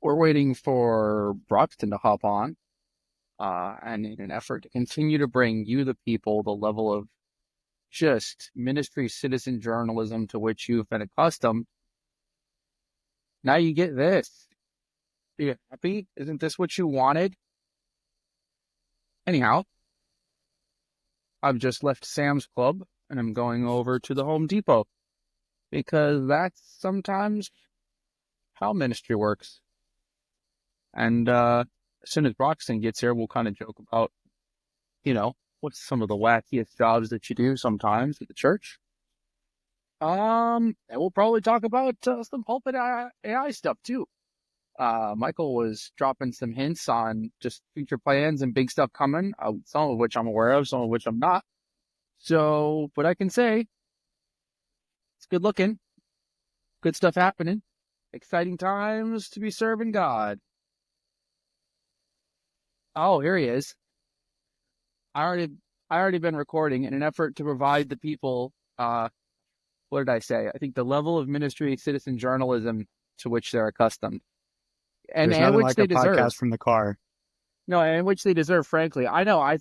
We're waiting for Broxton to hop on, and in an effort to continue to bring you, the people, the level of just ministry citizen journalism to which you've been accustomed, now you get this. Are you happy? Isn't this what you wanted? Anyhow, I've just left Sam's Club and I'm going over to the Home Depot because that's sometimes how ministry works. And as soon as Broxton gets here, we'll kind of joke about, what's some of the wackiest jobs that you do sometimes at the church. And we'll probably talk about some Pulpit AI stuff too. Michael was dropping some hints on just future plans and big stuff coming, some of which I'm aware of, some of which I'm not. So, but I can say it's good looking, good stuff happening, exciting times to be serving God. Oh, here he is. I already been recording in an effort to provide the people, what did I say? I think the level of ministry citizen journalism to which they're accustomed. And There's nothing which like a they deserve. podcast from the car. No, and which they deserve, frankly. I know. I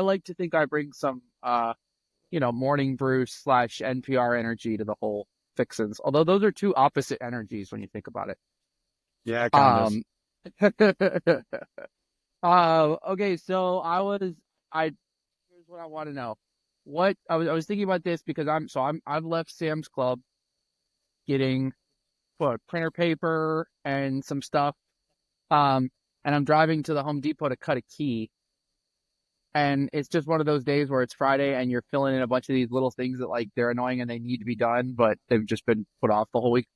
like to think I bring some, morning brew / NPR energy to the whole fixins. Although those are two opposite energies when you think about it. Yeah, kind of. Um, okay. So here's what I want to know. I was thinking about this because I've left Sam's Club getting printer paper and some stuff. And I'm driving to the Home Depot to cut a key. And it's just one of those days where it's Friday and you're filling in a bunch of these little things that like they're annoying and they need to be done, but they've just been put off the whole week.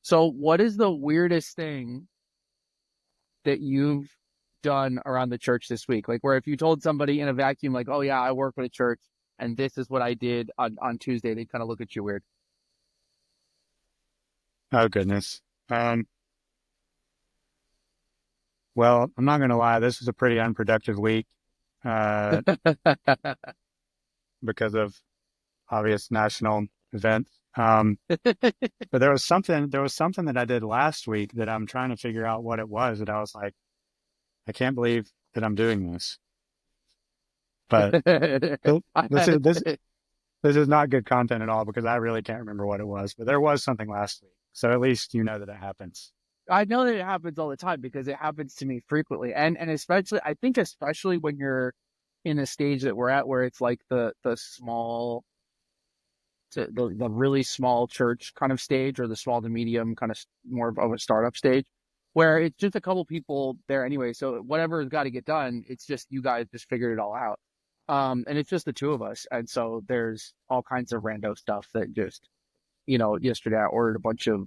So what is the weirdest thing that you've done around the church this week? Like where if you told somebody in a vacuum, like, oh yeah, I work with a church and this is what I did on Tuesday, they'd kind of look at you weird. Oh, goodness. Well, I'm not going to lie. This was a pretty unproductive week uh, because of obvious national events. But there was something that I did last week that I'm trying to figure out what it was. That I was like, I can't believe that I'm doing this. But this is this this is not good content at all because I really can't remember what it was. But there was something last week, so at least you know that it happens. I know that it happens all the time because it happens to me frequently. And especially, I think especially when you're in the stage that we're at where it's like the small to the really small church kind of stage or the small to medium kind of more of a startup stage where it's just a couple people there anyway. So whatever's got to get done, it's just you guys just figured it all out. And it's just the two of us. And so there's all kinds of rando stuff that just, yesterday I ordered a bunch of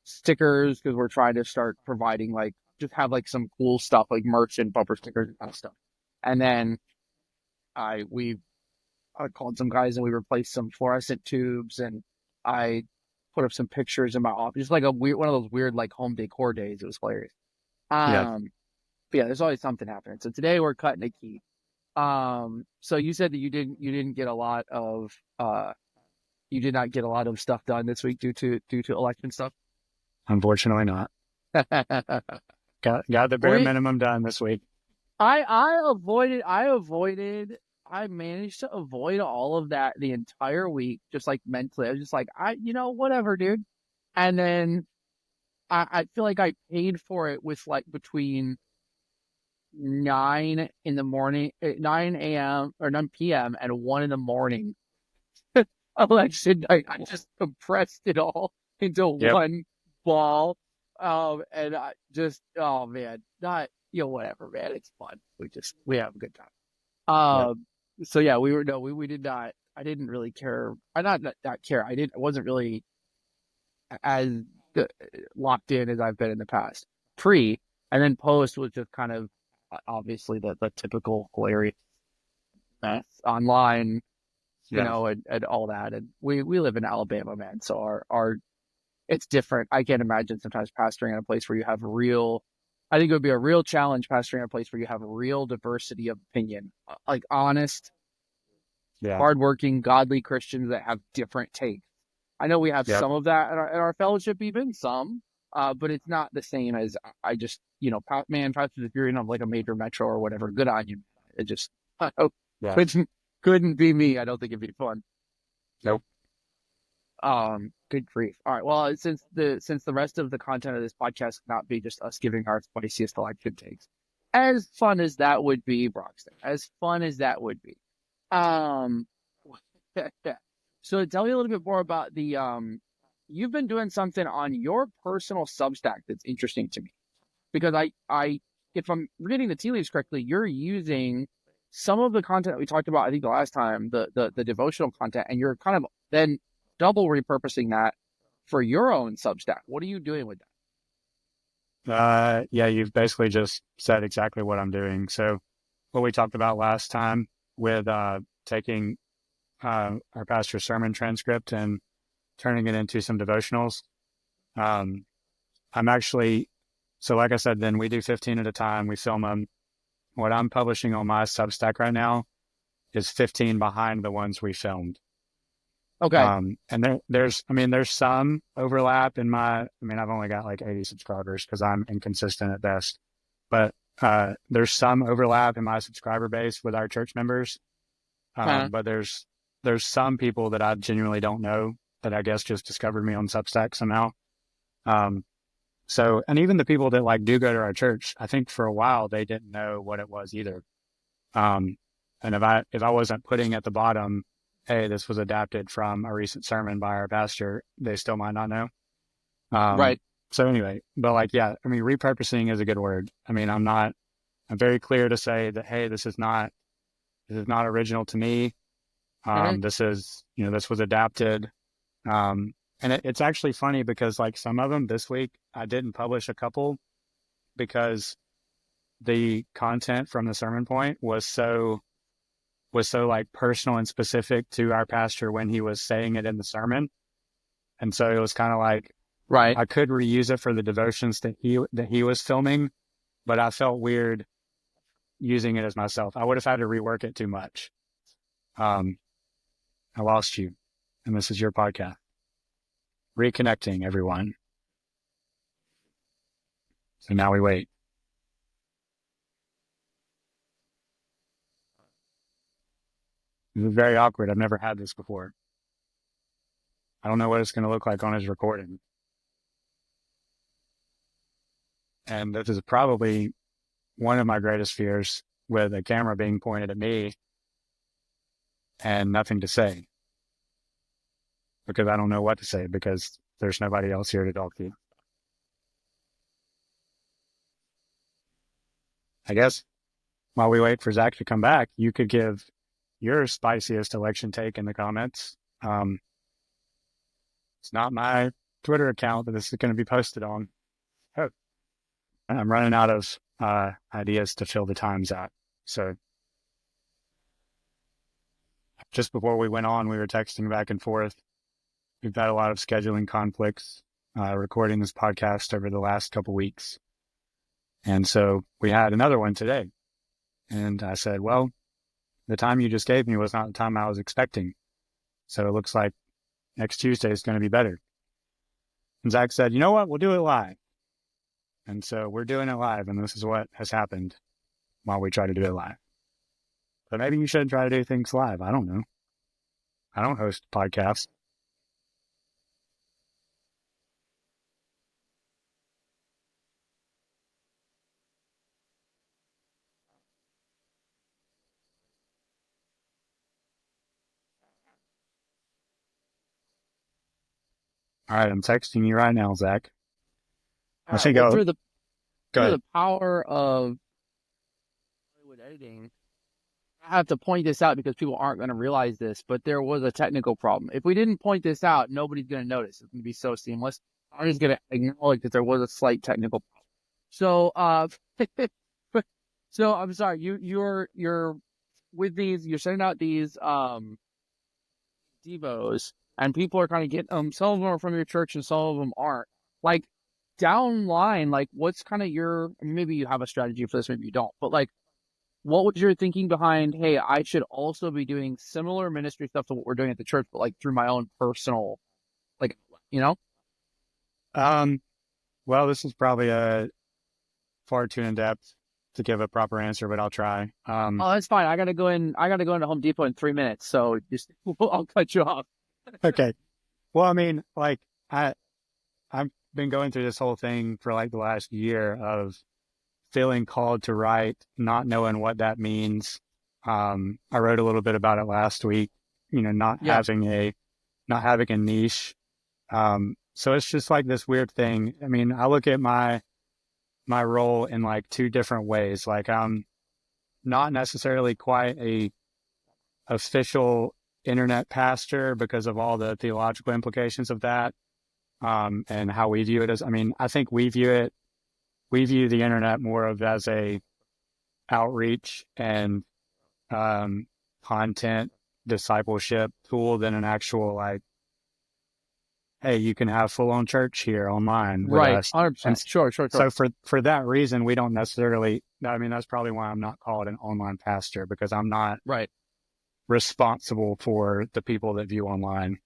stickers because we're trying to start providing like just have like some cool stuff like merch and bumper stickers and kind of stuff. And then I called some guys and we replaced some fluorescent tubes and I put up some pictures in my office, just like a weird one of those weird like home decor days. It was hilarious. Yeah. But yeah, there's always something happening. So today we're cutting a key. So you said that you didn't get a lot of you did not get a lot of stuff done this week due to election stuff. Unfortunately, not. Got the bare We minimum done this week. I managed to avoid all of that the entire week, just like mentally. I was just like, whatever, dude. And then I feel like I paid for it with like between 9 in the morning, 9 a.m. or 9 p.m. and 1 in the morning election night. I just compressed it all into Yep. one ball. And I just, oh man, not, whatever, man. It's fun. We have a good time. Yep. So yeah, we were, no, we did not, I didn't really care. I not care. I wasn't really as uh, locked in as I've been in the past. Pre and then post was just kind of obviously the typical hilarious mess online, Yeah. and all that. And we live in Alabama, man. So our it's different. I can't imagine sometimes pastoring in a place where you have I think it would be a real challenge pastoring in a place where you have real diversity of opinion, like honest, Yeah. hardworking, godly Christians that have different takes. I know we have Yep. some of that in our fellowship, even some. but it's not the same as I just, man, if you're in like a major metro or whatever, good on you. It just Yeah. couldn't be me. I don't think it'd be fun. Nope. Good grief. All right. Well, since the rest of the content of this podcast cannot be just us giving our spiciest election takes, as fun as that would be, Broxton, as fun as that would be. Um, so tell me a little bit more about you've been doing something on your personal Substack that's interesting to me because if I'm reading the tea leaves correctly, you're using some of the content that we talked about, I think the last time, the devotional content, and you're kind of then double repurposing that for your own Substack. What are you doing with Yeah, you've basically just said exactly what I'm doing. So what we talked about last time with taking our pastor's sermon transcript and turning it into some devotionals. Um, I'm actually, so like I said, then we do 15 at a time. We film them. What I'm publishing on my Substack right now is 15 behind the ones we filmed. that? Okay. And there's some overlap in I've only got like 80 subscribers because I'm inconsistent at best, but there's some overlap in my subscriber base with our church members. Uh, But there's some people that I genuinely don't know that I guess just discovered me on Substack somehow. Um, and even the people that like do go to our church, I think for a while they didn't know what it was either. Um, and if I wasn't putting at the bottom, hey, this was adapted from a recent sermon by our pastor, they still might not know. right. So anyway, but like, yeah, repurposing is a good word. I'm very clear to say that, hey, this is not original to me. Hmm. This was adapted. And it's actually funny because like some of them this week, I didn't publish a couple because the content from the sermon point was so like personal and specific to our pastor when he was saying it in the sermon. And so it was kind of like, Right. I could reuse it for the devotions that he was filming, but I felt weird using it as myself. I would have had to rework it too much. I lost you, and this is your podcast. Reconnecting, everyone. So now we wait. This is very awkward. I've never had this before. I don't know what it's going to look like on his recording. And this is probably one of my greatest fears with a camera being pointed at me and nothing to say because I don't know what to say because there's nobody else here to talk to. I guess while we wait for Zach to come back, you could give your spiciest election take in the comments. It's not my Twitter account that this is going to be posted on. Oh, I'm running out of ideas to fill the times at. So just before we went on, we were texting back and forth. We've had a lot of scheduling conflicts recording this podcast over the last couple weeks. And so we had another one today. And I said, well, the time you just gave me was not the time I was expecting. So it looks like next Tuesday is going to be better. And Zach said, you know what? We'll do it live. And so we're doing it live. And this is what has happened while we try to do it live. But maybe you should try to do things live. I don't know. I don't host podcasts. All right. I'm texting you right now, Zach. All I right. think Well, I'll go through ahead. the power of Hollywood editing, I have to point this out because people aren't going to realize this, but there was a technical problem. If we didn't point this out, nobody's going to notice. It's going to be so seamless. I'm just going to acknowledge that there was a slight technical problem. So, so I'm sorry. You're with these. You're sending out these devos, and people are kind of getting them. Some of them are from your church, and some of them aren't. Like down line, like what's kind of maybe you have a strategy for this, maybe you don't, but like what was your thinking behind, hey, I should also be doing similar ministry stuff to what we're doing at the church, but like through my own personal, like, you know? Well, this is probably far too in depth to give a proper answer, but I'll try. Oh, that's fine. I gotta go in. I gotta go into Home Depot in 3 minutes. So just I'll cut you off. Okay. Well, I mean, like I've been going through this whole thing for like the last year of feeling called to write, not knowing what that means. I wrote a little bit about it last week, not Yeah. having a niche. So it's just like this weird thing. I mean, I look at my role in like two different ways. Like I'm not necessarily quite a official internet pastor because of all the theological implications of that, and how we view it as. I mean, I think we view the internet more of as a outreach and content discipleship tool than an actual like, hey, you can have full on church here online with Right. us. And 100%. Sure. Sure. Sure. so for that reason, we don't necessarily. I mean, that's probably why I'm not called an online pastor, because I'm not Right. responsible for the people that view online.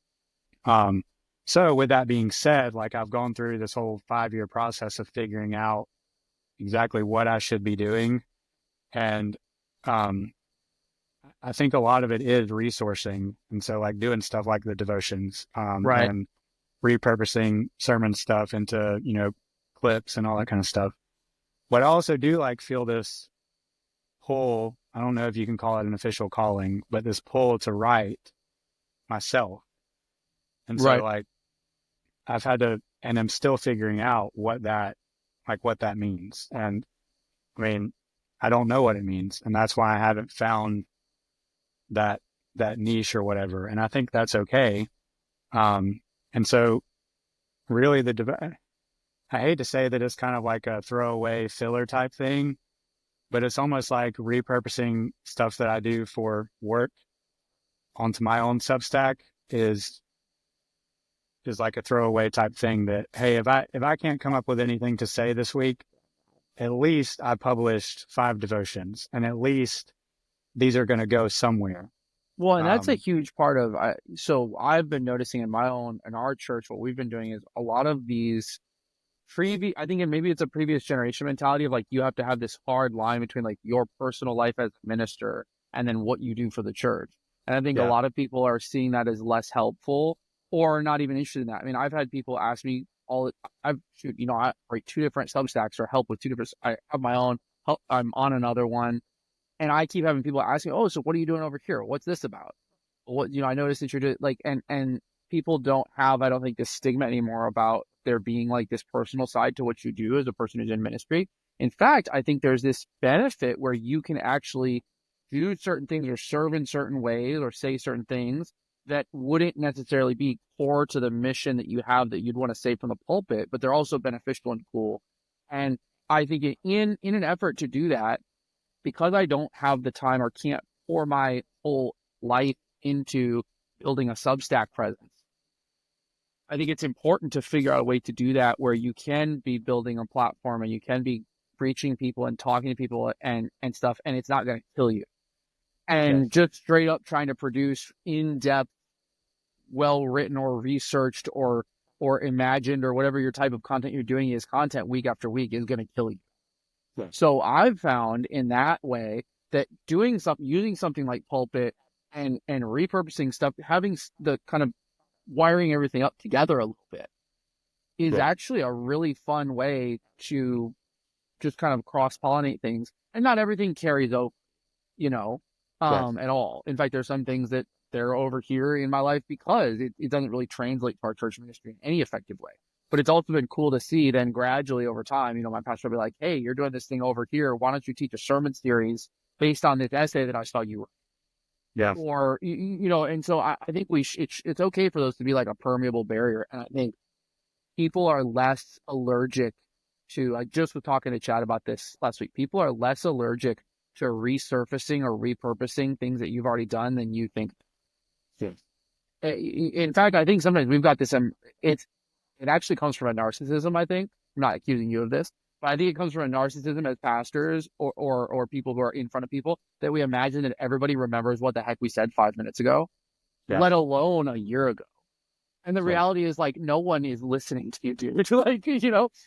Um, so with that being said, like I've gone through this whole 5-year process of figuring out exactly what I should be doing. And um, I think a lot of it is resourcing. And so like doing stuff like the devotions, Right. and repurposing sermon stuff into, clips and all that kind of stuff. But I also do like feel this pull. I don't know if you can call it an official calling, but this pull to write myself. And so Right. like I've had to, and I'm still figuring out what that means. And I mean, I don't know what it means. And that's why I haven't found that, that niche or whatever. And I think that's okay. And so really I hate to say that it's kind of like a throwaway filler type thing, but it's almost like repurposing stuff that I do for work onto my own Substack is like a throwaway type thing that, hey, if I can't come up with anything to say this week, at least I published 5 devotions, and at least these are going to go somewhere. Well, and that's a Um, huge part of. So I've been noticing in our church, what we've been doing is a lot of these previous. I think maybe it's a previous generation mentality of like you have to have this hard line between like your personal life as a minister and then what you do for the church. And I think a yeah, lot of people are seeing that as less helpful or not even interested in that. I mean, I've had people ask me I write 2 different Substacks or help with 2 different. I have my own. I'm on another one. And I keep having people asking, "Oh, so what are you doing over here? What's this about?" I noticed that you're doing like, and people don't have, I don't think, this stigma anymore about there being like this personal side to what you do as a person who's in ministry. In fact, I think there's this benefit where you can actually do certain things or serve in certain ways or say certain things that wouldn't necessarily be core to the mission that you have that you'd want to say from the pulpit, but they're also beneficial and cool. And I think in an effort to do that, because I don't have the time or can't pour my whole life into building a Substack presence, I think it's important to figure out a way to do that where you can be building a platform and you can be reaching people and talking to people and stuff, and it's not going to kill you. yeah, And just straight up trying to produce in-depth, well-written or researched or imagined or whatever your type of content you're doing is content week after week is going to kill you. yeah, So I've found in that way that using something like Pulpit and repurposing stuff, having the kind of wiring everything up together a little bit is yeah, actually a really fun way to just kind of cross pollinate things. And not everything carries over, you know, yeah, at all. In fact, there's some things that they're over here in my life because it doesn't really translate to our church ministry in any effective way. But it's also been cool to see then gradually over time, my pastor will be like, hey, you're doing this thing over here. Why don't you teach a sermon series based on this essay that I saw you wrote? yeah, Or, and so I think it's okay for those to be like a permeable barrier. And I think people are less allergic to, I just was talking to Chad about this last week. People are less allergic to resurfacing or repurposing things that you've already done than you think. yeah, In fact, I think sometimes we've got this, it actually comes from a narcissism, I think. I'm not accusing you of this, but I think it comes from a narcissism as pastors or people who are in front of people that we imagine that everybody remembers what the heck we said 5 minutes ago, yeah, let alone a year ago. And the Yes. reality is like no one is listening to you, dude. Like,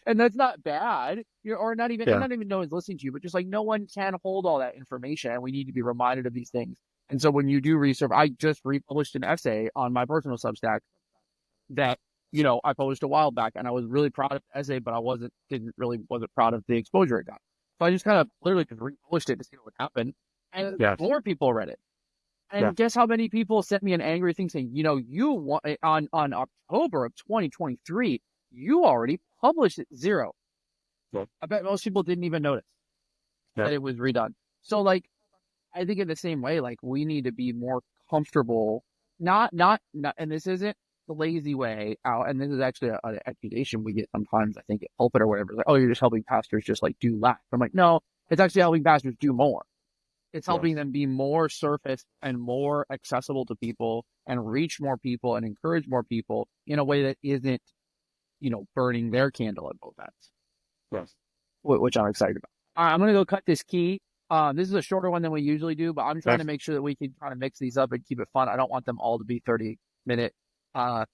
and that's not bad. Or not even, and Yeah. not even no one's listening to you, but just like no one can hold all that information. And we need to be reminded of these things. And so when you do research, I just republished an essay on my personal Substack that, I published a while back, and I was really proud of the essay, but I wasn't proud of the exposure it got. So I just kind of literally just republished it to see what would happen. And Yes. more people read it. Yeah. And guess how many people sent me an angry thing saying, you want on October of 2023, you already published it. Zero. Yeah. I bet most people didn't even notice Yeah. that it was redone. So like, I think in the same way, like we need to be more comfortable, not, and this isn't the lazy way out. And this is actually an accusation we get sometimes, I think, at Pulpit or whatever. Like, oh, you're just helping pastors just like do less. I'm like, no, it's actually helping pastors do more. It's helping Yes. them be more surface and more accessible to people and reach more people and encourage more people in a way that isn't, burning their candle at both ends, Yes. which I'm excited about. All right, I'm going to go cut this key. This is a shorter one than we usually do, but I'm trying to Yes. make sure that we can kind of mix these up and keep it fun. I don't want them all to be 30-minute, uh,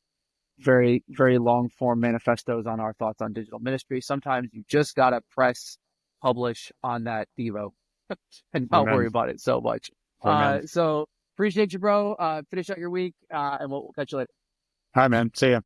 very, very long form manifestos on our thoughts on digital ministry. Sometimes you just got to press publish on that Devo and not worry Amen. about it so much. Amen. So appreciate you, bro. Finish out your week, and we'll catch you later. Hi, man. See ya.